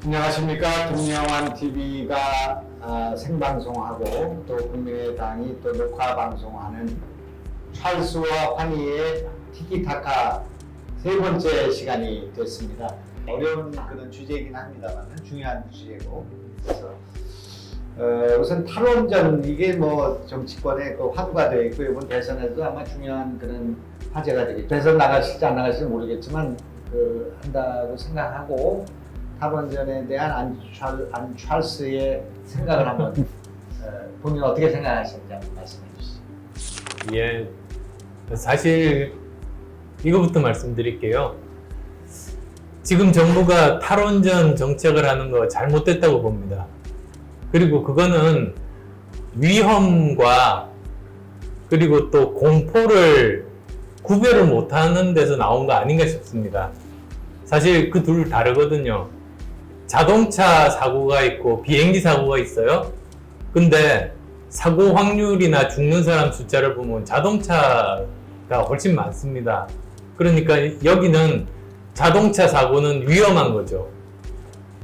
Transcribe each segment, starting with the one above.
안녕하십니까. 김영환 TV가 생방송하고 또 국민의당이 또 녹화 방송하는 찰스와 환희의 티키타카 세 번째 시간이 됐습니다. 어려운 그런 주제이긴 합니다만 중요한 주제고, 그래서 우선 탈원전, 이게 뭐 정치권의 그 화두가 되어 있고 이번 대선에도 아마 중요한 그런 화제가 되겠죠. 대선 나가실지 안 나가실지 모르겠지만 한다고 생각하고, 탈원전에 대한 안 찰스의 생각을 한번 본인 어떻게 생각하시는지 한번 말씀해 주시죠. 예, 사실 이거부터 말씀드릴게요. 지금 정부가 탈원전 정책을 하는 거 잘못됐다고 봅니다. 그리고 그거는 위험과 그리고 또 공포를 구별을 못하는 데서 나온 거 아닌가 싶습니다. 사실 그 둘 다르거든요. 자동차 사고가 있고 비행기 사고가 있어요. 근데 사고 확률이나 죽는 사람 숫자를 보면 자동차가 훨씬 많습니다. 그러니까 여기는 자동차 사고는 위험한 거죠.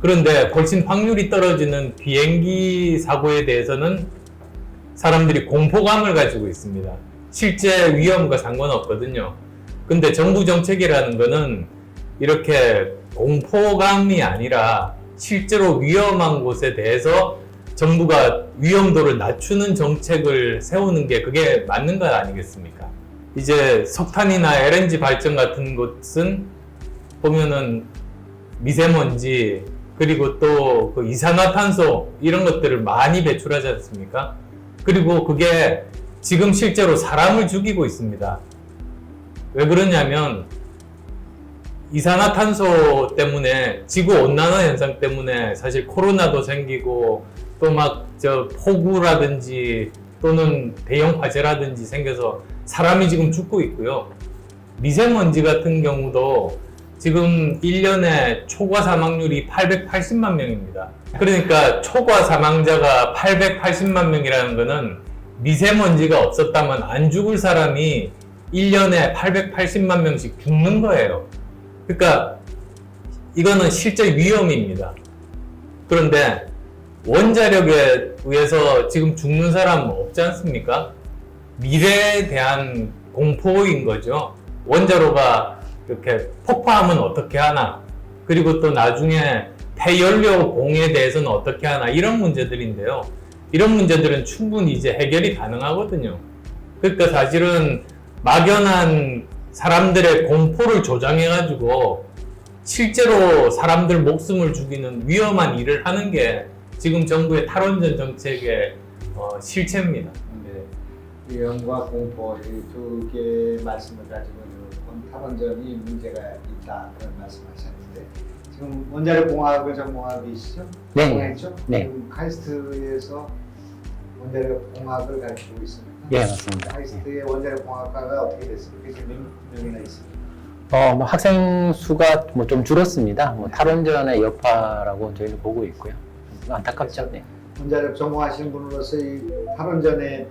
그런데 훨씬 확률이 떨어지는 비행기 사고에 대해서는 사람들이 공포감을 가지고 있습니다. 실제 위험과 상관없거든요. 근데 정부 정책이라는 거는 이렇게 공포감이 아니라 실제로 위험한 곳에 대해서 정부가 위험도를 낮추는 정책을 세우는 게 그게 맞는 것 아니겠습니까? 이제 석탄이나 LNG 발전 같은 곳은 보면은 미세먼지 그리고 또 그 이산화탄소 이런 것들을 많이 배출하지 않습니까? 그리고 그게 지금 실제로 사람을 죽이고 있습니다. 왜 그러냐면 이산화탄소 때문에 지구온난화 현상 때문에 사실 코로나도 생기고 또 막 폭우라든지 또는 대형 화재라든지 생겨서 사람이 지금 죽고 있고요. 미세먼지 같은 경우도 지금 1년에 초과 사망률이 880만 명입니다. 그러니까 초과 사망자가 880만 명이라는 거는 미세먼지가 없었다면 안 죽을 사람이 1년에 880만 명씩 죽는 거예요. 그러니까 이거는 실제 위험입니다. 그런데 원자력에 의해서 지금 죽는 사람 없지 않습니까? 미래에 대한 공포인 거죠. 원자로가 이렇게 폭파하면 어떻게 하나, 그리고 또 나중에 폐연료 공해에 대해서는 어떻게 하나, 이런 문제들인데요. 이런 문제들은 충분히 이제 해결이 가능하거든요. 그러니까 사실은 막연한 사람들의 공포를 조장해가지고 실제로 사람들 목숨을 죽이는 위험한 일을 하는 게 지금 정부의 탈원전 정책의 실체입니다. 네. 위험과 공포 이 두 개의 말씀을 가지고 탈원전이 문제가 있다 그런 말씀하셨는데, 지금 원자력 공학을 전공하고 계시죠? 네. 전공했죠? 네. 지금 카이스트에서 원자력 공학을 가르치고 있습니다. 예, 맞습니다. 카이스트의 원자력 공학과가 어떻게 됐습니까? 지금 몇 명이나 있습니다. 학생 수가 좀 줄었습니다. 탈원전의 여파라고 저희는 보고 있고요. 안타깝죠. 네. 원자력 전공하신 분으로서 이 탈원전의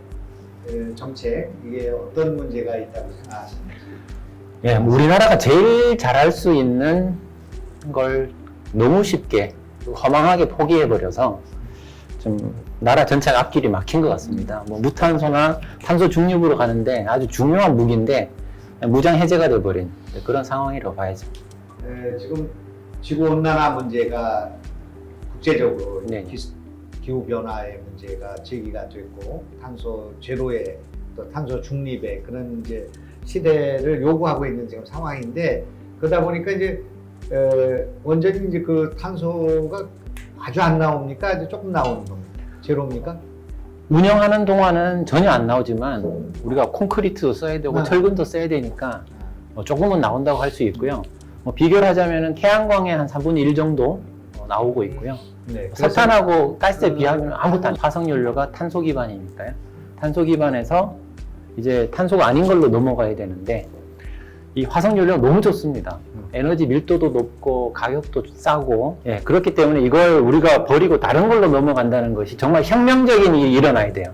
정책, 이게 어떤 문제가 있다고 생각하시는지? 예, 우리나라가 제일 잘할 수 있는 걸 너무 쉽게 허망하게 포기해버려서 좀 나라 전체가 앞길이 막힌 것 같습니다. 무탄소나 탄소 중립으로 가는데 아주 중요한 무기인데 무장 해제가 돼버린 그런 상황이라고 봐야죠. 지금 지구온난화 문제가 국제적으로 네. 기후변화의 문제가 제기가 됐고, 탄소 제로의 또 탄소 중립의 그런 이제 시대를 요구하고 있는 지금 상황인데, 그러다 보니까 이제 원전이 이제 그 탄소가 아주 안 나옵니까? 아주 조금 나오는 겁니까? 제로입니까? 운영하는 동안은 전혀 안 나오지만 우리가 콘크리트도 써야 되고 철근도 써야 되니까 조금은 나온다고 할 수 있고요. 비교를 하자면 태양광의 한 3분의 1 정도 나오고 있고요. 네. 석탄하고 가스에 비하면 아무것도 안, 화석연료가 탄소 기반이니까요. 탄소 기반에서 이제 탄소가 아닌 걸로 넘어가야 되는데 이 화석연료가 너무 좋습니다. 에너지 밀도도 높고 가격도 싸고, 예, 그렇기 때문에 이걸 우리가 버리고 다른 걸로 넘어간다는 것이 정말 혁명적인 일이 일어나야 돼요.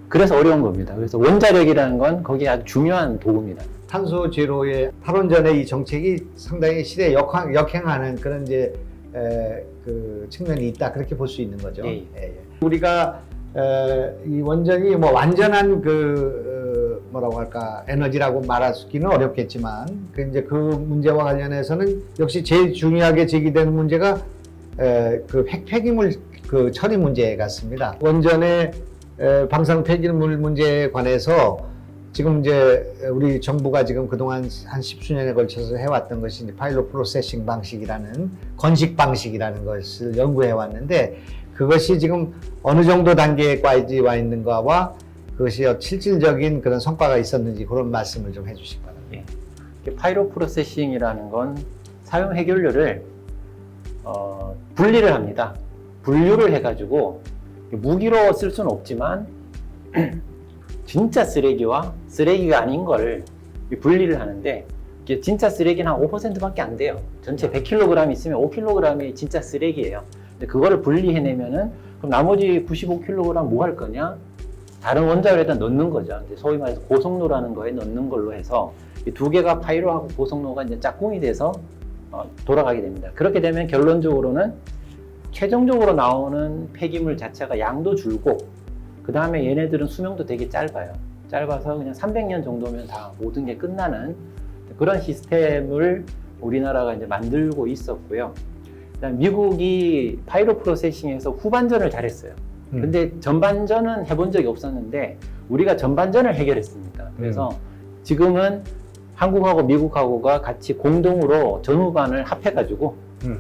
그래서 어려운 겁니다. 그래서 원자력이라는 건 거기에 아주 중요한 도구입니다. 탄소 제로의 탈원전의 이 정책이 상당히 시대에 역행하는 그런 이제 그 측면이 있다 그렇게 볼 수 있는 거죠. 예. 예, 예. 우리가 이 원전이 뭐 완전한 뭐라고 할까 에너지라고 말하기는 어렵겠지만 이제 그 문제와 관련해서는 역시 제일 중요하게 제기되는 문제가 그 폐기물 그 처리 문제 같습니다. 원전의 방사능 폐기물 문제에 관해서 지금 이제 우리 정부가 지금 그동안 한 10수년에 걸쳐서 해왔던 것이 이제 파일럿 프로세싱 방식이라는 건식 방식이라는 것을 연구해 왔는데 그것이 지금 어느 정도 단계까지 와 있는가와 그것이 실질적인 그런 성과가 있었는지 그런 말씀을 좀 해주시기 바랍니다. 예. 파일럿 프로세싱이라는 건 사용 해결료를 분리를 합니다. 분류를 해가지고 무기로 쓸 수는 없지만 진짜 쓰레기와 쓰레기가 아닌 걸 분리를 하는데 이게 진짜 쓰레기는 한 5%밖에 안 돼요. 전체 100kg 있으면 5kg이 진짜 쓰레기예요. 근데 그거를 분리해내면은 그럼 나머지 95kg 뭐 할 거냐? 다른 원자로에다 넣는 거죠. 소위 말해서 고속로라는 거에 넣는 걸로 해서 이 두 개가 파일럿하고 고속로가 이제 짝꿍이 돼서 돌아가게 됩니다. 그렇게 되면 결론적으로는 최종적으로 나오는 폐기물 자체가 양도 줄고 그 다음에 얘네들은 수명도 되게 짧아요. 짧아서 그냥 300년 정도면 다 모든 게 끝나는 그런 시스템을 우리나라가 이제 만들고 있었고요. 그다음 미국이 파일럿 프로세싱에서 후반전을 잘했어요. 근데 전반전은 해본 적이 없었는데 우리가 전반전을 해결했습니다. 그래서 지금은 한국하고 미국하고가 같이 공동으로 전후반을 합해가지고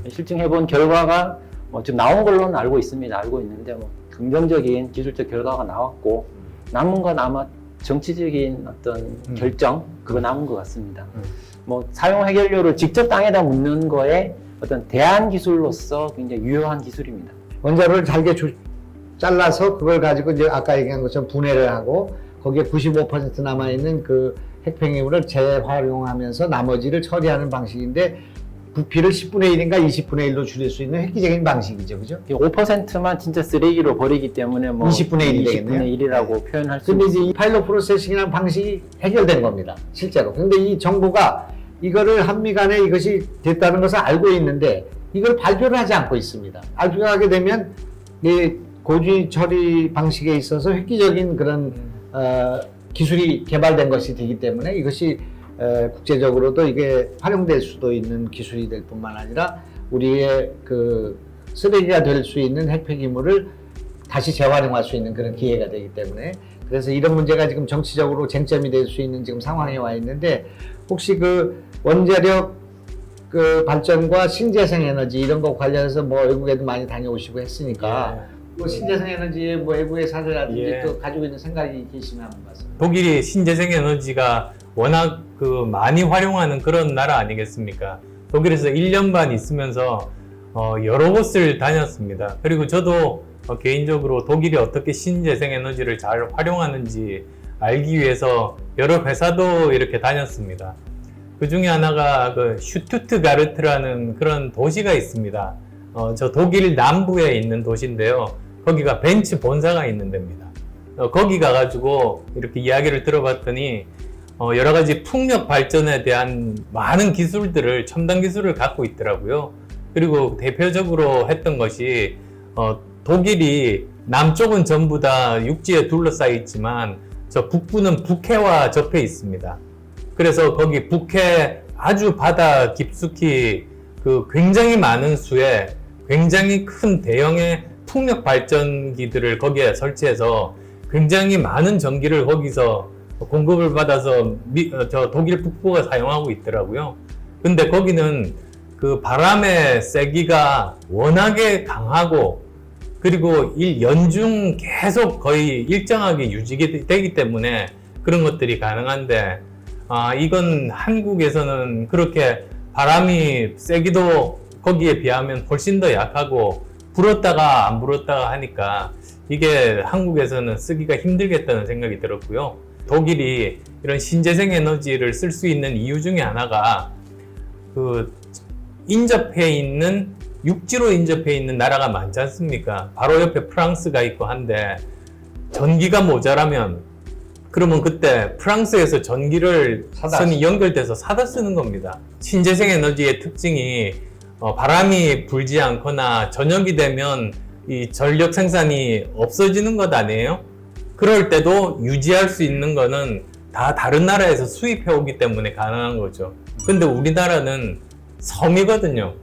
실증해본 결과가 지금 나온 걸로는 알고 있습니다. 알고 있는데 긍정적인 기술적 결과가 나왔고 남은 건 아마 정치적인 어떤 결정 그거 남은 것 같습니다. 사용 해결료를 직접 땅에다 묻는 거에 어떤 대안 기술로서 굉장히 유효한 기술입니다. 원자로를 잘게 잘라서 그걸 가지고 이제 아까 얘기한 것처럼 분해를 하고 거기에 95% 남아있는 그 핵폐기물을 재활용하면서 나머지를 처리하는 방식인데 부피를 10분의 1인가 20분의 1로 줄일 수 있는 획기적인 방식이죠. 그죠? 5%만 진짜 쓰레기로 버리기 때문에 20분의 1이 되겠네요. 20분의 1이라고 표현할 수 근데 있습니다. 이제 이 파일럿 프로세싱이라는 방식이 해결된 겁니다. 실제로. 근데 이 정부가 이거를 한미 간에 이것이 됐다는 것을 알고 있는데 이걸 발표를 하지 않고 있습니다. 발표하게 되면 이 고주의 처리 방식에 있어서 획기적인 그런 기술이 개발된 것이 되기 때문에 이것이 국제적으로도 이게 활용될 수도 있는 기술이 될 뿐만 아니라 우리의 그 쓰레기가 될 수 있는 핵폐기물을 다시 재활용할 수 있는 그런 기회가 되기 때문에 그래서 이런 문제가 지금 정치적으로 쟁점이 될 수 있는 지금 상황에 와 있는데 혹시 그 원자력 그 발전과 신재생 에너지 이런 거 관련해서 외국에도 많이 다녀오시고 했으니까 신재생 에너지에 외국의 사례라든지 또 가지고 있는 생각이 계시면 한번 말씀. 독일이 신재생 에너지가 워낙 많이 활용하는 그런 나라 아니겠습니까? 독일에서 1년 반 있으면서 여러 곳을 다녔습니다. 그리고 저도 개인적으로 독일이 어떻게 신재생 에너지를 잘 활용하는지 알기 위해서 여러 회사도 이렇게 다녔습니다. 그 중에 하나가 그 슈투트가르트라는 그런 도시가 있습니다. 저 독일 남부에 있는 도시인데요. 거기가 벤츠 본사가 있는 데입니다. 거기 가가지고 이렇게 이야기를 들어봤더니 여러 가지 풍력 발전에 대한 많은 기술들을, 첨단 기술을 갖고 있더라고요. 그리고 대표적으로 했던 것이 독일이 남쪽은 전부 다 육지에 둘러싸여 있지만 저 북부는 북해와 접해 있습니다. 그래서 거기 북해 아주 바다 깊숙이 그 굉장히 많은 수의 굉장히 큰 대형의 풍력 발전기들을 거기에 설치해서 굉장히 많은 전기를 거기서 공급을 받아서 저 독일 북부가 사용하고 있더라고요. 근데 거기는 그 바람의 세기가 워낙에 강하고 그리고 연중 계속 거의 일정하게 유지되기 때문에 그런 것들이 가능한데 이건 한국에서는 그렇게 바람이 세기도 거기에 비하면 훨씬 더 약하고 불었다가 안 불었다가 하니까 이게 한국에서는 쓰기가 힘들겠다는 생각이 들었고요. 독일이 이런 신재생 에너지를 쓸 수 있는 이유 중에 하나가 그 육지로 인접해 있는 나라가 많지 않습니까? 바로 옆에 프랑스가 있고 한데 전기가 모자라면 그러면 그때 프랑스에서 전기를 선이 연결돼서 사다 쓰는 겁니다. 신재생 에너지의 특징이 바람이 불지 않거나 저녁이 되면 이 전력 생산이 없어지는 것 아니에요? 그럴 때도 유지할 수 있는 거는 다 다른 나라에서 수입해 오기 때문에 가능한 거죠. 근데 우리나라는 섬이거든요.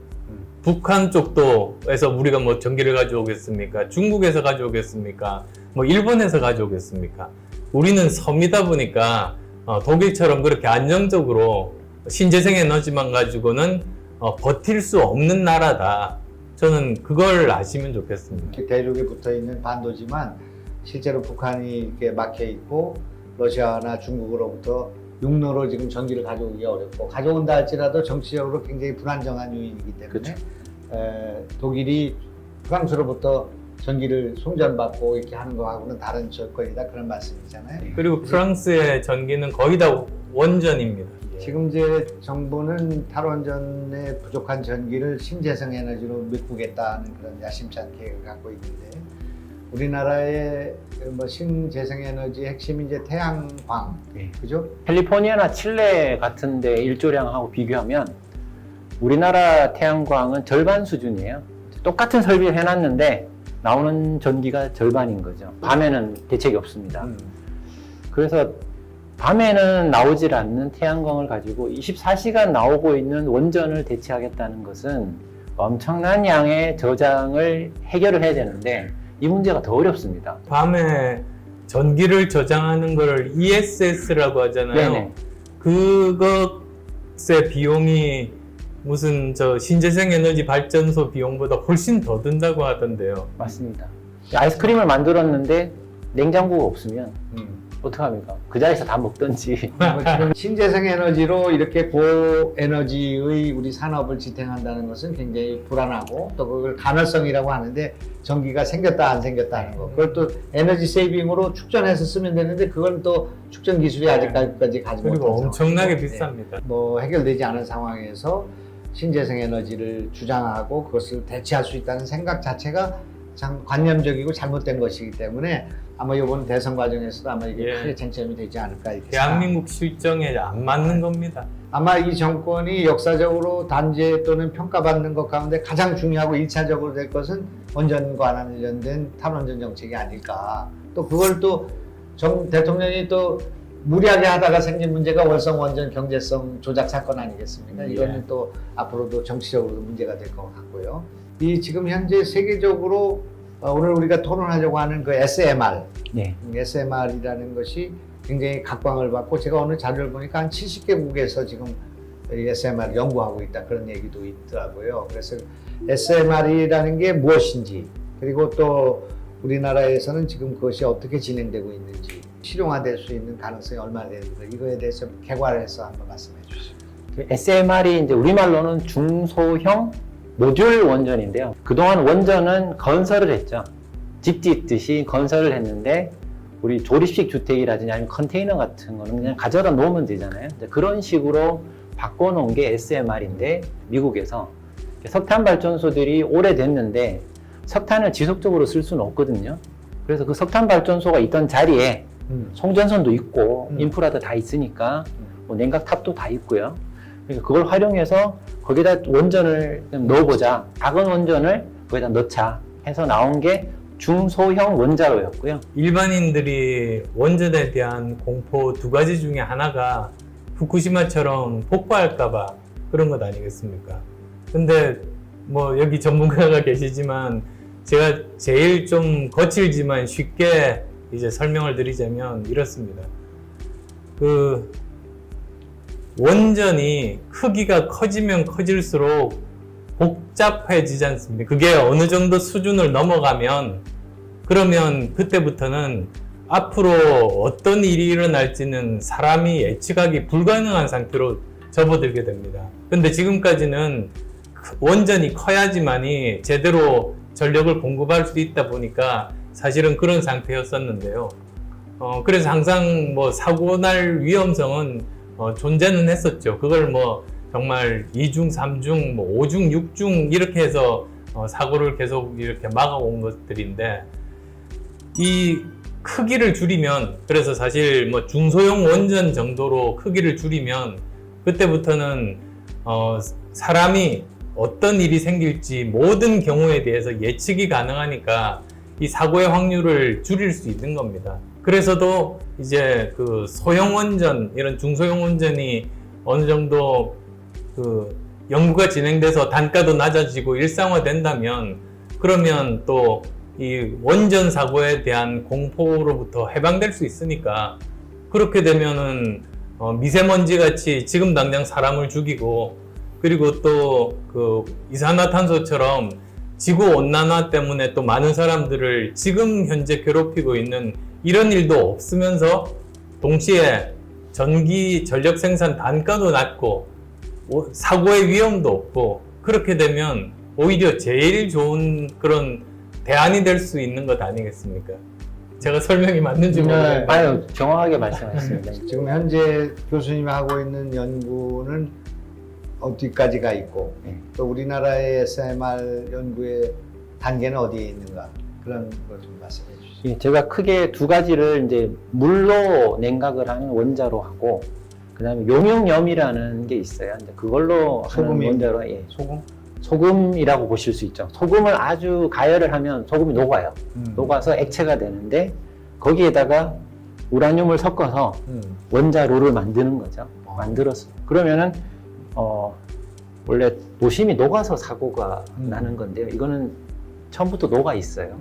북한 쪽도에서 우리가 뭐 전기를 가져오겠습니까? 중국에서 가져오겠습니까? 뭐 일본에서 가져오겠습니까? 우리는 섬이다 보니까 독일처럼 그렇게 안정적으로 신재생 에너지만 가지고는 버틸 수 없는 나라다. 저는 그걸 아시면 좋겠습니다. 대륙에 붙어 있는 반도지만 실제로 북한이 이렇게 막혀 있고 러시아나 중국으로부터 육로로 지금 전기를 가져오기가 어렵고 가져온다 할지라도 정치적으로 굉장히 불안정한 요인이기 때문에 독일이 프랑스로부터 전기를 송전받고 이렇게 하는 거하고는 다른 조건이다 그런 말씀이잖아요. 그리고 프랑스의 전기는 거의 다 원전입니다. 지금 이제 정부는 탈원전에 부족한 전기를 신재생 에너지로 메꾸겠다는 그런 야심찬 계획을 갖고 있는데 우리나라의 뭐 신재생 에너지 핵심이 이제 태양광, 그죠? 캘리포니아나 칠레 같은데 일조량하고 비교하면 우리나라 태양광은 절반 수준이에요. 똑같은 설비를 해놨는데 나오는 전기가 절반인 거죠. 밤에는 대책이 없습니다. 그래서 밤에는 나오질 않는 태양광을 가지고 24시간 나오고 있는 원전을 대체하겠다는 것은 엄청난 양의 저장을 해결을 해야 되는데 이 문제가 더 어렵습니다. 밤에 전기를 저장하는 걸 ESS라고 하잖아요. 네네. 그것의 비용이 무슨 신재생 에너지 발전소 비용보다 훨씬 더 든다고 하던데요. 맞습니다. 아이스크림을 만들었는데 냉장고가 없으면 어떡합니까? 그 자리에서 다 먹던지. 지금 신재생 에너지로 이렇게 고에너지의 우리 산업을 지탱한다는 것은 굉장히 불안하고 또 그걸 가능성이라고 하는데 전기가 생겼다 안 생겼다 하는 거. 그걸 또 에너지 세이빙으로 축전해서 쓰면 되는데 그건 또 축전 기술이 아직까지 가지 못한 그리고 엄청나게 상황이고, 비쌉니다. 뭐 해결되지 않은 상황에서 신재생 에너지를 주장하고 그것을 대체할 수 있다는 생각 자체가 참 관념적이고 잘못된 것이기 때문에 아마 이번 대선 과정에서도 아마 이게 크게 쟁점이 되지 않을까 이렇게 대한민국 실정에 안 맞는 겁니다. 아마 이 정권이 역사적으로 단죄 또는 평가받는 것 가운데 가장 중요하고 1차적으로 될 것은 원전 관련된 탈원전 정책이 아닐까. 또 그걸 또 대통령이 또 무리하게 하다가 생긴 문제가 월성 원전 경제성 조작 사건 아니겠습니까? 이거는 또 앞으로도 정치적으로 문제가 될 것 같고요. 이 지금 현재 세계적으로 오늘 우리가 토론하려고 하는 그 SMR, SMR이라는 것이 굉장히 각광을 받고 제가 오늘 자료를 보니까 한 70개국에서 지금 SMR 연구하고 있다 그런 얘기도 있더라고요. 그래서 SMR이라는 게 무엇인지 그리고 또 우리나라에서는 지금 그것이 어떻게 진행되고 있는지 실용화될 수 있는 가능성이 얼마나 되는지 이거에 대해서 개괄해서 한번 말씀해 주시죠. SMR이 이제 우리말로는 중소형 모듈 원전인데요. 그동안 원전은 건설을 했죠. 집 짓듯이 건설을 했는데 우리 조립식 주택이라든지 아니면 컨테이너 같은 거는 그냥 가져다 놓으면 되잖아요. 그런 식으로 바꿔놓은 게 SMR인데 미국에서 석탄 발전소들이 오래됐는데 석탄을 지속적으로 쓸 수는 없거든요. 그래서 그 석탄 발전소가 있던 자리에 송전선도 있고 인프라도 다 있으니까 뭐 냉각탑도 다 있고요. 그러니까 그걸 활용해서 거기다 원전을 넣어보자. 작은 원전을 거기다 넣자 해서 나온 게 중소형 원자로였고요. 일반인들이 원전에 대한 공포 두 가지 중에 하나가 후쿠시마처럼 폭발할까봐 그런 것 아니겠습니까? 근데 뭐 여기 전문가가 계시지만 제가 제일 좀 거칠지만 쉽게 이제 설명을 드리자면 이렇습니다. 그 원전이 크기가 커지면 커질수록 복잡해지지 않습니까? 그게 어느 정도 수준을 넘어가면 그러면 그때부터는 앞으로 어떤 일이 일어날지는 사람이 예측하기 불가능한 상태로 접어들게 됩니다. 근데 지금까지는 원전이 커야지만이 제대로 전력을 공급할 수 있다 보니까 사실은 그런 상태였었는데요. 그래서 항상 뭐 사고 날 위험성은 존재는 했었죠. 그걸 뭐 정말 2중, 3중, 뭐 5중, 6중 이렇게 해서 사고를 계속 이렇게 막아온 것들인데 이 크기를 줄이면 그래서 사실 뭐 중소형 원전 정도로 크기를 줄이면 그때부터는 사람이 어떤 일이 생길지 모든 경우에 대해서 예측이 가능하니까 이 사고의 확률을 줄일 수 있는 겁니다. 그래서도 이제 그 소형 원전, 이런 중소형 원전이 어느 정도 그 연구가 진행돼서 단가도 낮아지고 일상화된다면, 그러면 또 이 원전 사고에 대한 공포로부터 해방될 수 있으니까, 그렇게 되면은 미세먼지 같이 지금 당장 사람을 죽이고, 그리고 또 그 이산화탄소처럼 지구 온난화 때문에 또 많은 사람들을 지금 현재 괴롭히고 있는 이런 일도 없으면서, 동시에 전기 전력 생산 단가도 낮고 사고의 위험도 없고, 그렇게 되면 오히려 제일 좋은 그런 대안이 될 수 있는 것 아니겠습니까? 제가 설명이 맞는지 모르겠는데. 아유, 정확하게 말씀하셨습니다. 지금 현재 교수님이 하고 있는 연구는 어디까지 가 있고, 네. 또 우리나라의 SMR 연구의 단계는 어디에 있는가, 그런 것 좀 말씀해 주시죠. 예, 제가 크게 두 가지를 이제 물로 냉각을 하는 원자로 하고, 그다음에 용융염이라는 게 있어요. 이제 그걸로 하는 소금이- 원자로, 예, 소금? 소금이라고 보실 수 있죠. 소금을 아주 가열을 하면 소금이 녹아요. 녹아서 액체가 되는데, 거기에다가 우라늄을 섞어서 원자로를 만드는 거죠. 만들었어. 그러면은 원래 도심이 녹아서 사고가 나는 건데요. 이거는 처음부터 녹아 있어요.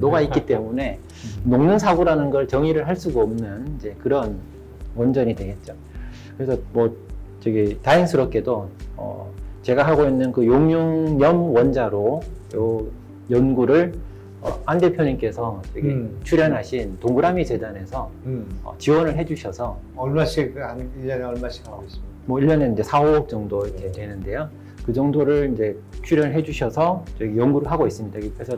녹아 있기 때문에 녹는 사고라는 걸 정의를 할 수가 없는 이제 그런 원전이 되겠죠. 그래서 뭐 저기 다행스럽게도 제가 하고 있는 그 용융염 원자로 요 연구를 안 대표님께서 저기 출연하신 동그라미 재단에서 지원을 해주셔서 얼마씩, 한 1년에 얼마씩 하고 있습니다. 뭐 1년에 이제 4, 5억 정도 이렇게 되는데요. 그 정도를 이제 출연해 주셔서 저기 연구를 하고 있습니다. 그래서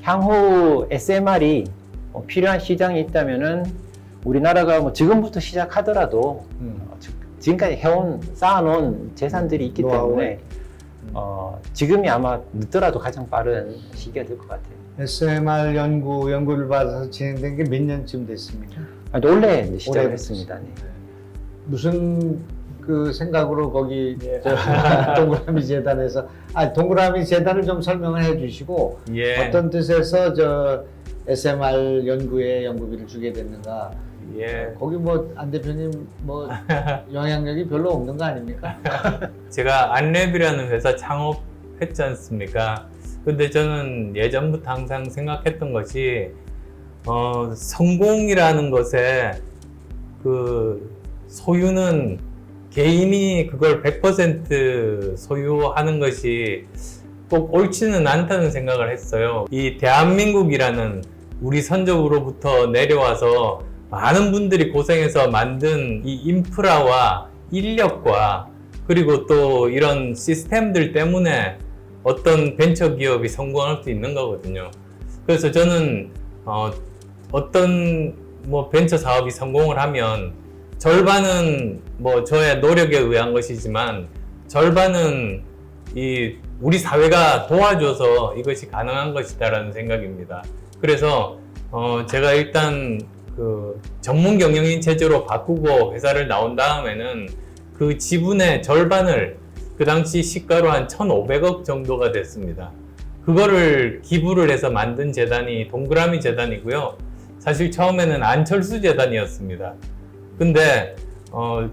향후 SMR이 필요한 시장이 있다면은 우리나라가 뭐 지금부터 시작하더라도 지금까지 쌓아놓은 재산들이 있기 때문에 지금이 아마 늦더라도 가장 빠른 시기가 될 것 같아요. SMR 연구를 받아서 진행된 게 몇 년쯤 됐습니까? 원래 이제 시작을 올해 했습니다. 네. 무슨 그 생각으로 거기 동그라미 재단에서, 동그라미 재단을 좀 설명을 해주시고, 예. 어떤 뜻에서 저 SMR 연구에 연구비를 주게 됐는가? 예. 거기 뭐 안 대표님 뭐 영향력이 별로 없는 거 아닙니까? 제가 안랩이라는 회사 창업했지 않습니까? 근데 저는 예전부터 항상 생각했던 것이, 성공이라는 것에 그 소유는 개인이 그걸 100% 소유하는 것이 꼭 옳지는 않다는 생각을 했어요. 이 대한민국이라는 우리 선조로부터 내려와서 많은 분들이 고생해서 만든 이 인프라와 인력과, 그리고 또 이런 시스템들 때문에 어떤 벤처 기업이 성공할 수 있는 거거든요. 그래서 저는 어떤 뭐 벤처 사업이 성공을 하면 절반은 뭐 저의 노력에 의한 것이지만, 절반은 이 우리 사회가 도와줘서 이것이 가능한 것이다라는 생각입니다. 그래서 제가 일단 그 전문 경영인 체제로 바꾸고 회사를 나온 다음에는 그 지분의 절반을, 그 당시 시가로 한 1,500억 정도가 됐습니다. 그거를 기부를 해서 만든 재단이 동그라미 재단이고요. 사실 처음에는 안철수 재단이었습니다. 근데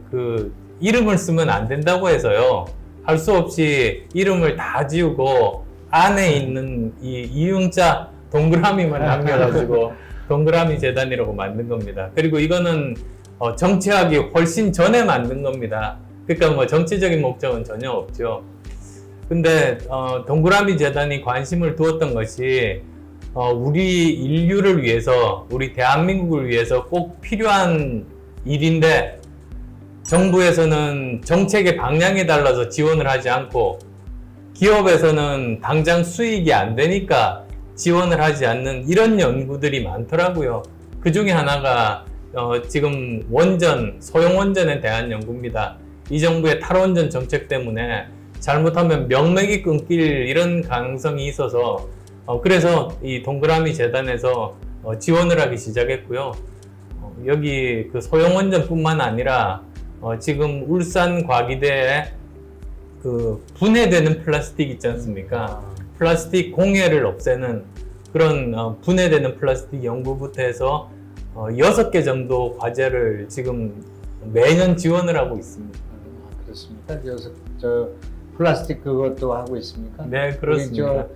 그 이름을 쓰면 안 된다고 해서요, 할 수 없이 이름을 다 지우고 안에 있는 이 이응자 동그라미만 남겨가지고 동그라미 재단이라고 만든 겁니다. 그리고 이거는 정치하기 훨씬 전에 만든 겁니다. 그러니까 뭐 정치적인 목적은 전혀 없죠. 근데 동그라미 재단이 관심을 두었던 것이 우리 인류를 위해서, 우리 대한민국을 위해서 꼭 필요한 일인데, 정부에서는 정책의 방향에 달라서 지원을 하지 않고, 기업에서는 당장 수익이 안 되니까 지원을 하지 않는 이런 연구들이 많더라고요. 그 중에 하나가 지금 원전, 소형 원전에 대한 연구입니다. 이 정부의 탈원전 정책 때문에 잘못하면 명맥이 끊길 이런 가능성이 있어서, 그래서 이 동그라미 재단에서 지원을 하기 시작했고요. 여기 그 소형 원전뿐만 아니라 지금 울산 과기대에 그 분해되는 플라스틱 있지 않습니까? 플라스틱 공해를 없애는 그런 분해되는 플라스틱 연구부터 해서 6개 정도 과제를 지금 매년 지원을 하고 있습니다. 그렇습니까? 저 플라스틱 그것도 하고 있습니까? 네, 그렇습니다. 우리 저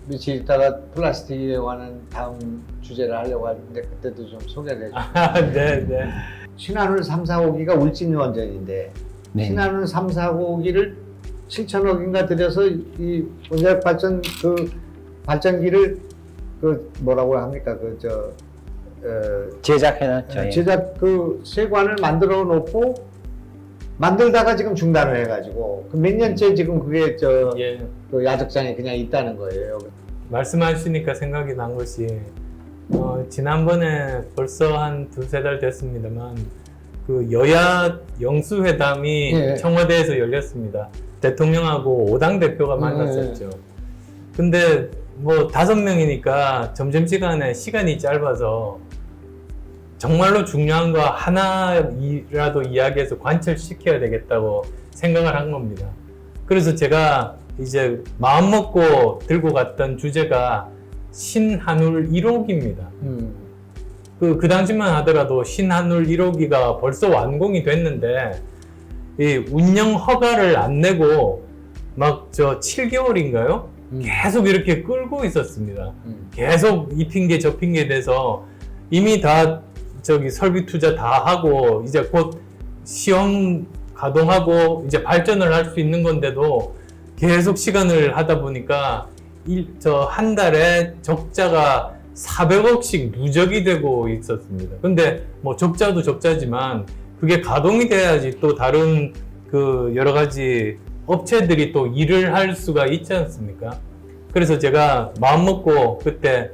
며칠 있다가 플라스틱에 관한 다음 주제를 하려고 하는데 그때도 좀 소개를 해주세요. 네, 네. 신한울 3, 4호기가 울진 원전인데 네. 신한울 3, 4호기를 7천억인가 들여서 이 원자력 발전 그 발전기를 그 뭐라고 합니까? 제작해놨죠. 예. 제작 그 세관을 만들어 놓고 만들다가 지금 중단을 해가지고 그 몇 년째 지금 그게 예. 그 야적장에 그냥 있다는 거예요. 말씀하시니까 생각이 난 것이 지난번에 벌써 한 두세 달 됐습니다만 그 여야 영수회담이 예. 청와대에서 열렸습니다. 대통령하고 5당 대표가 만났었죠. 근데 뭐 5명이니까 점심시간에 시간이 짧아서 정말로 중요한 거 하나라도 이야기해서 관철시켜야 되겠다고 생각을 한 겁니다. 그래서 제가 이제 마음먹고 들고 갔던 주제가 신한울 1호기입니다. 그 당시만 하더라도 신한울 1호기가 벌써 완공이 됐는데 이 운영 허가를 안 내고 막 저 7개월인가요? 계속 이렇게 끌고 있었습니다. 계속 이 핑계 저 핑계 대서 이미 다 저기 설비 투자 다 하고 이제 곧 시험 가동하고 이제 발전을 할 수 있는 건데도 계속 시간을 하다 보니까 저 한 달에 적자가 400억씩 누적이 되고 있었습니다. 근데 뭐 적자도 적자지만 그게 가동이 돼야지 또 다른 그 여러 가지 업체들이 또 일을 할 수가 있지 않습니까? 그래서 제가 마음먹고 그때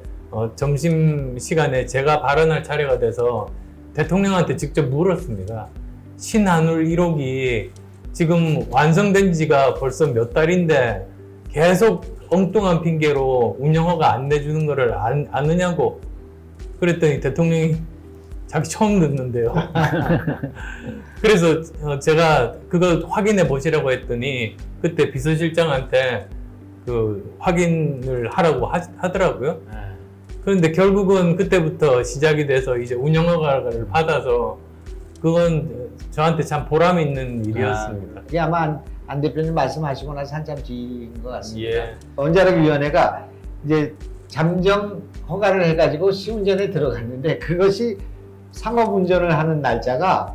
점심 시간에 제가 발언할 차례가 돼서 대통령한테 직접 물었습니다. 신한울 1호기 지금 완성된 지가 벌써 몇 달인데 계속 엉뚱한 핑계로 운영허가 안 내주는 거를 아느냐고 그랬더니 대통령이 자기 처음 듣는데요. 그래서 제가 그거 확인해 보시라고 했더니 그때 비서실장한테 그 확인을 하라고 하더라고요. 그런데 결국은 그때부터 시작이 돼서 이제 운영허가를 받아서 그건 저한테 참 보람 있는 일이었습니다. 그게 아마 안 대표님 말씀하시고 나서 한참 뒤인 것 같습니다. 예. 원자력위원회가 이제 잠정 허가를 해가지고 시운전에 들어갔는데 그것이 상업운전을 하는 날짜가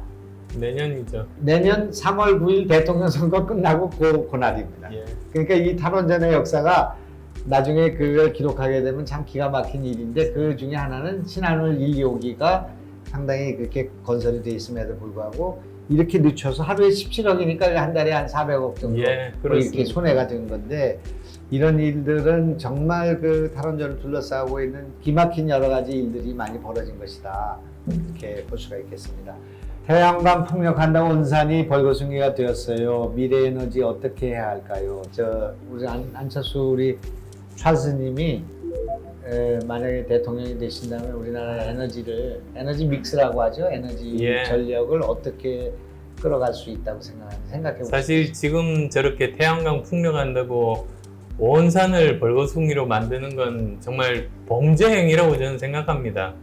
내년이죠. 내년 3월 9일 대통령 선거 끝나고 그날입니다. 예. 그러니까 이 탈원전의 역사가 나중에 그걸 기록하게 되면 참 기가 막힌 일인데 그 중에 하나는 신한울 1, 2호기가 상당히 그렇게 건설이 돼 있음에도 불구하고 이렇게 늦춰서 하루에 17억이니까 한 달에 한 400억 정도 예, 이렇게 손해가 된 건데 이런 일들은 정말 그 탈원전을 둘러싸고 있는 기막힌 여러 가지 일들이 많이 벌어진 것이다 이렇게 볼 수가 있겠습니다. 태양광 풍력한다고 온산이 벌거숭이가 되었어요. 미래에너지 어떻게 해야 할까요? 우리 안철수 우리 찰스님이 만약에 대통령이 되신다면 우리나라 에너지 믹스라고 하죠. 에너지 예. 전력을 어떻게 끌어갈 수 있다고 생각해 보세요. 사실 지금 저렇게 태양광 풍력한다고 온산을 벌거숭이로 만드는 건 정말 범죄 행위라고 저는 생각합니다.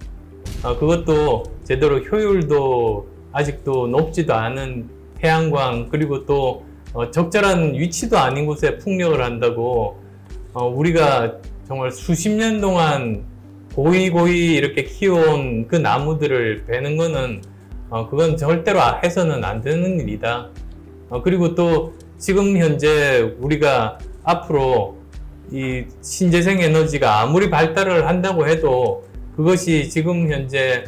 그것도 제대로 효율도 아직도 높지도 않은 태양광 그리고 또 적절한 위치도 아닌 곳에 풍력을 한다고 우리가 정말 수십 년 동안 고이 이렇게 키워온 그 나무들을 베는 거는 그건 절대로 해서는 안 되는 일이다. 그리고 또 지금 현재 우리가 앞으로 이 신재생 에너지가 아무리 발달을 한다고 해도 그것이 지금 현재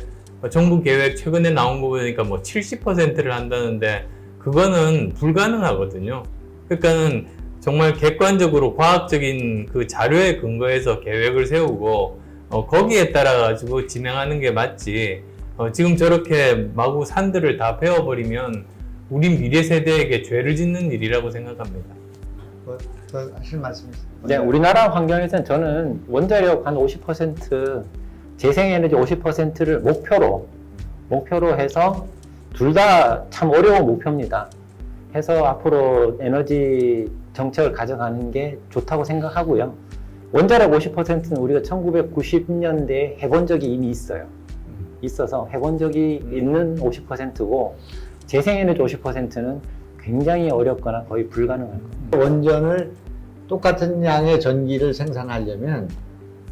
정부 계획 최근에 나온 거 보니까 뭐 70%를 한다는데 그거는 불가능하거든요. 그러니까는 정말 객관적으로 과학적인 그 자료에 근거해서 계획을 세우고 거기에 따라 가지고 진행하는 게 맞지. 지금 저렇게 마구 산들을 다 베어버리면 우리 미래 세대에게 죄를 짓는 일이라고 생각합니다. 더 하실 말씀 있으세요? 네, 우리나라 환경에서는 저는 원자력 한 50%, 재생에너지 50%를 목표로 해서 둘 다 참 어려운 목표입니다. 해서 앞으로 에너지 정책을 가져가는 게 좋다고 생각하고요. 원자력 50%는 우리가 1990년대에 해본 적이 이미 있어요. 있어서 해본 적이 있는 50%고 재생에너지 50%는 굉장히 어렵거나 거의 불가능할 겁니다. 원전을 똑같은 양의 전기를 생산하려면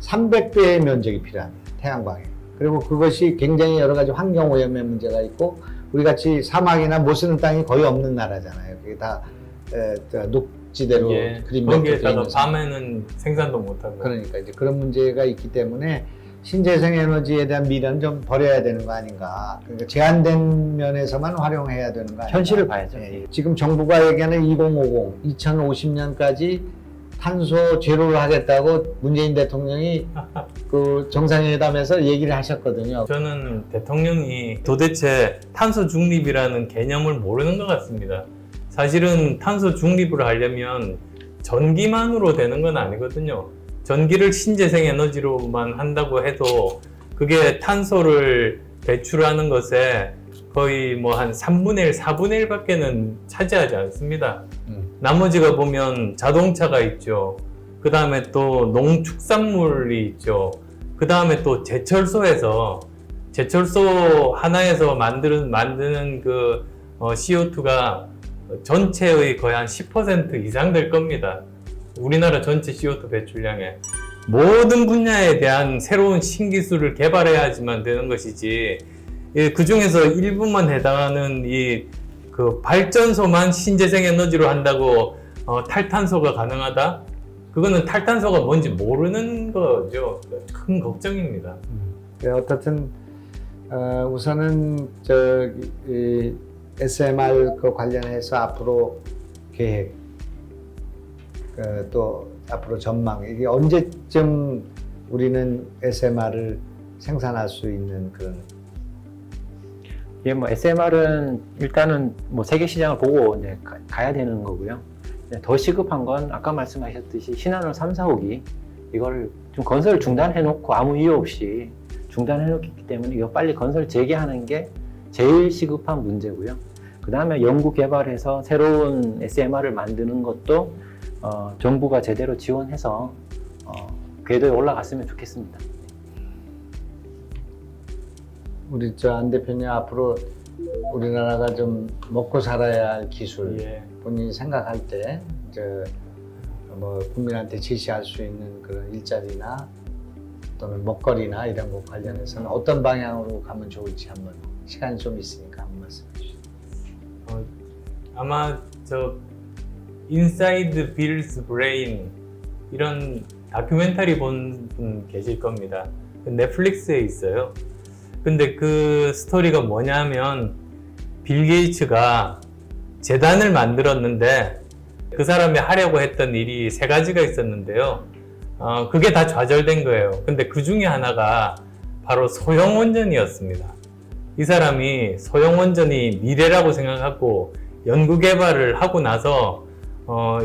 300배의 면적이 필요합니다. 태양광에. 그리고 그것이 굉장히 여러 가지 환경 오염의 문제가 있고 우리 같이 사막이나 못 쓰는 땅이 거의 없는 나라잖아요. 그게 다 녹지대로 예, 그림면 거기에다가 밤에는 생산도 못하고. 그러니까 이제 그런 문제가 있기 때문에 신재생 에너지에 대한 미련은 좀 버려야 되는 거 아닌가. 그러니까 제한된 면에서만 활용해야 되는 거 아닌가. 현실을 봐야죠. 예. 지금 정부가 얘기하는 2050, 2050년까지 탄소 제로를 하겠다고 문재인 대통령이 그 정상회담에서 얘기를 하셨거든요. 저는 대통령이 도대체 탄소 중립이라는 개념을 모르는 것 같습니다. 사실은 탄소 중립을 하려면 전기만으로 되는 건 아니거든요. 전기를 신재생 에너지로만 한다고 해도 그게 탄소를 배출하는 것에 거의 뭐 한 3분의 1, 4분의 1밖에는 차지하지 않습니다. 나머지가 보면 자동차가 있죠. 그 다음에 또 농축산물이 있죠. 그 다음에 또 제철소에서 제철소 하나에서 만드는 그 CO2가 전체의 거의 한 10% 이상 될 겁니다. 우리나라 전체 CO2 배출량에. 모든 분야에 대한 새로운 신기술을 개발해야지만 되는 것이지, 그 중에서 일부만 해당하는 그 발전소만 신재생 에너지로 한다고 탈탄소가 가능하다? 그거는 탈탄소가 뭔지 모르는 거죠. 큰 걱정입니다. 어떻든 우선은 SMR 그 관련해서 앞으로 계획 또 앞으로 전망 이게 언제쯤 우리는 SMR을 생산할 수 있는 그런 예, 뭐 SMR은 일단은 뭐 세계 시장을 보고 이제 가야 되는 거고요. 더 시급한 건 아까 말씀하셨듯이 신한울 3, 4호기 이걸 좀 건설 중단해 놓고 아무 이유 없이 중단해 놓기 때문에 이거 빨리 건설 재개하는 게 제일 시급한 문제고요. 그 다음에 연구 개발해서 새로운 SMR을 만드는 것도 정부가 제대로 지원해서 궤도에 올라갔으면 좋겠습니다. 우리 안 대표님 앞으로 우리나라가 좀 먹고 살아야 할 기술 예. 본인이 생각할 때 뭐 국민한테 제시할 수 있는 그런 일자리나 또는 먹거리나 이런 것 관련해서는 어떤 방향으로 가면 좋을지 한번 시간이 좀 있으니까 한번 말씀해 주시죠. 아마 인사이드 빌스 브레인 이런 다큐멘터리 본 분 계실 겁니다. 넷플릭스에 있어요. 근데 그 스토리가 뭐냐면 빌 게이츠가 재단을 만들었는데 그 사람이 하려고 했던 일이 3가지가 있었는데요. 그게 다 좌절된 거예요. 근데 그 중에 하나가 바로 소형 원전이었습니다. 이 사람이 소형 원전이 미래라고 생각하고 연구 개발을 하고 나서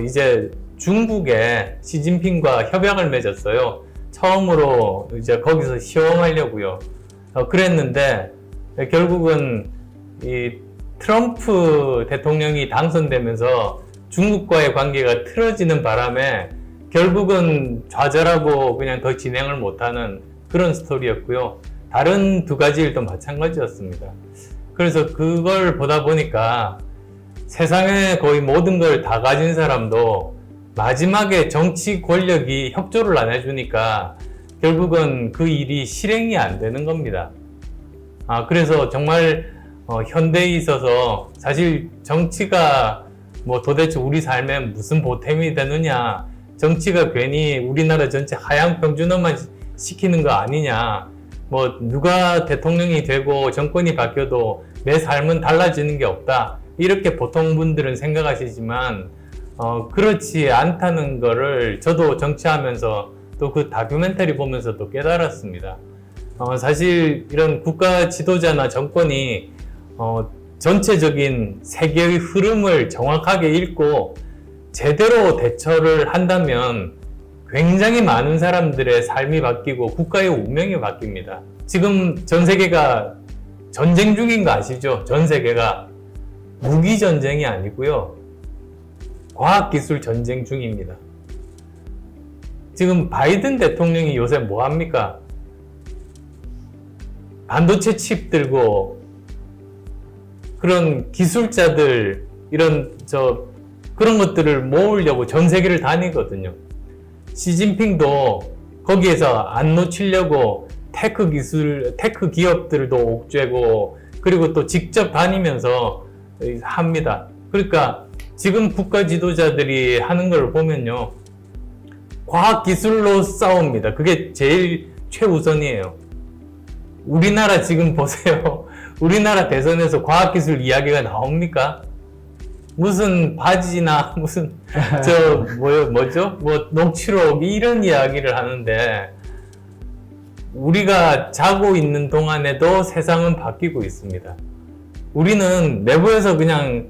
이제 중국의 시진핑과 협약을 맺었어요. 처음으로 이제 거기서 시험하려고요. 그랬는데 결국은 이 트럼프 대통령이 당선되면서 중국과의 관계가 틀어지는 바람에 결국은 좌절하고 그냥 더 진행을 못하는 그런 스토리였고요. 다른 2가지 일도 마찬가지였습니다. 그래서 그걸 보다 보니까 세상에 거의 모든 걸 다 가진 사람도 마지막에 정치 권력이 협조를 안 해주니까 결국은 그 일이 실행이 안 되는 겁니다. 그래서 정말 현대에 있어서 사실 정치가 뭐 도대체 우리 삶에 무슨 보탬이 되느냐, 정치가 괜히 우리나라 전체 하향 평준화만 시키는 거 아니냐, 뭐 누가 대통령이 되고 정권이 바뀌어도 내 삶은 달라지는 게 없다, 이렇게 보통 분들은 생각하시지만 그렇지 않다는 거를 저도 정치하면서 또 그 다큐멘터리 보면서도 깨달았습니다. 사실 이런 국가 지도자나 정권이 전체적인 세계의 흐름을 정확하게 읽고 제대로 대처를 한다면 굉장히 많은 사람들의 삶이 바뀌고 국가의 운명이 바뀝니다. 지금 전 세계가 전쟁 중인 거 아시죠? 전 세계가 무기 전쟁이 아니고요. 과학기술 전쟁 중입니다. 지금 바이든 대통령이 요새 뭐 합니까? 반도체 칩 들고 그런 기술자들 그런 것들을 모으려고 전 세계를 다니거든요. 시진핑도 거기에서 안 놓치려고 테크 기업들도 옥죄고 그리고 또 직접 다니면서 합니다. 그러니까 지금 국가 지도자들이 하는 걸 보면요. 과학기술로 싸웁니다. 그게 제일 최우선이에요. 우리나라 지금 보세요. 우리나라 대선에서 과학기술 이야기가 나옵니까? 무슨 바지나 무슨 녹취록 이런 이야기를 하는데 우리가 자고 있는 동안에도 세상은 바뀌고 있습니다. 우리는 내부에서 그냥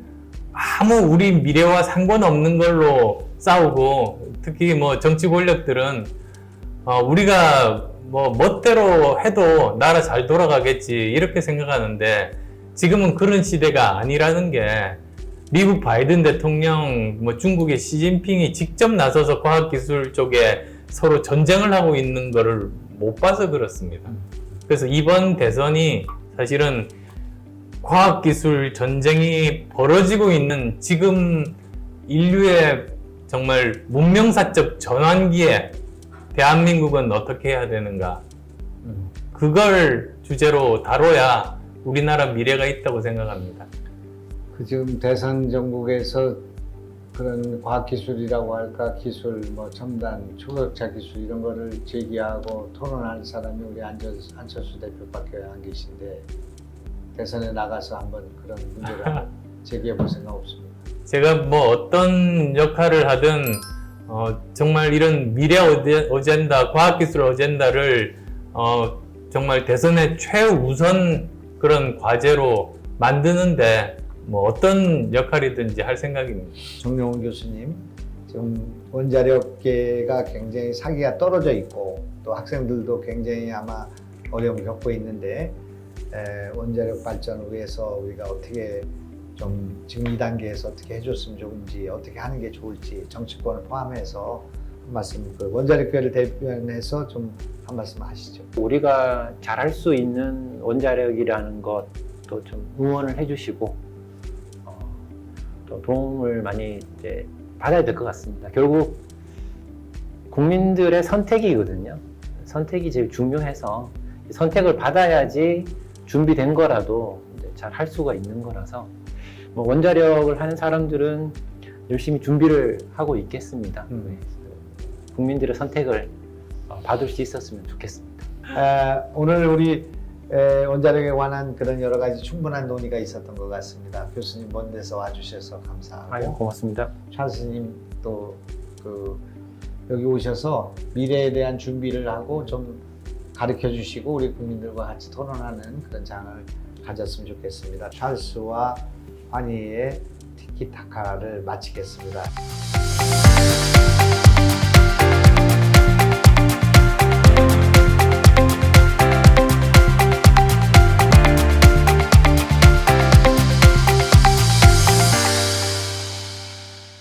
아무 우리 미래와 상관없는 걸로 싸우고 특히 정치 권력들은 우리가 멋대로 해도 나라 잘 돌아가겠지 이렇게 생각하는데 지금은 그런 시대가 아니라는 게 미국 바이든 대통령, 중국의 시진핑이 직접 나서서 과학기술 쪽에 서로 전쟁을 하고 있는 거를 못 봐서 그렇습니다. 그래서 이번 대선이 사실은 과학기술 전쟁이 벌어지고 있는 지금 인류의 정말 문명사적 전환기에 대한민국은 어떻게 해야 되는가? 그걸 주제로 다뤄야 우리나라 미래가 있다고 생각합니다. 지금 대선 전국에서 그런 과학기술이라고 할까 기술, 첨단, 초격차 기술 이런 거를 제기하고 토론하는 사람이 우리 안철수 대표밖에 안 계신데 대선에 나가서 한번 그런 문제를 제기해 볼 생각 없습니다. 제가 어떤 역할을 하든 정말 이런 미래 어젠다, 과학기술 어젠다를 정말 대선의 최우선 그런 과제로 만드는데 어떤 역할이든지 할 생각입니다. 정용훈 교수님, 지금 원자력계가 굉장히 사기가 떨어져 있고 또 학생들도 굉장히 아마 어려움을 겪고 있는데 원자력 발전을 위해서 우리가 어떻게 좀 지금 이 단계에서 어떻게 해줬으면 좋은지 어떻게 하는 게 좋을지 정치권을 포함해서 한 말씀, 원자력계를 대변해서 좀 한 말씀 하시죠. 우리가 잘할 수 있는 원자력이라는 것도 좀 응원을 해주시고 또 도움을 많이 이제 받아야 될 것 같습니다. 결국 국민들의 선택이거든요. 선택이 제일 중요해서 선택을 받아야지 준비된 거라도 잘 할 수가 있는 거라서 원자력을 하는 사람들은 열심히 준비를 하고 있겠습니다. 국민들의 선택을 받을 수 있었으면 좋겠습니다. 오늘 우리 원자력에 관한 그런 여러 가지 충분한 논의가 있었던 것 같습니다. 교수님 먼 데서 와주셔서 감사하고 고맙습니다. 찰스님 또 여기 오셔서 미래에 대한 준비를 하고 좀 가르쳐 주시고 우리 국민들과 같이 토론하는 그런 장을 가졌으면 좋겠습니다. 찰스와 환희의 티키타카를 마치겠습니다.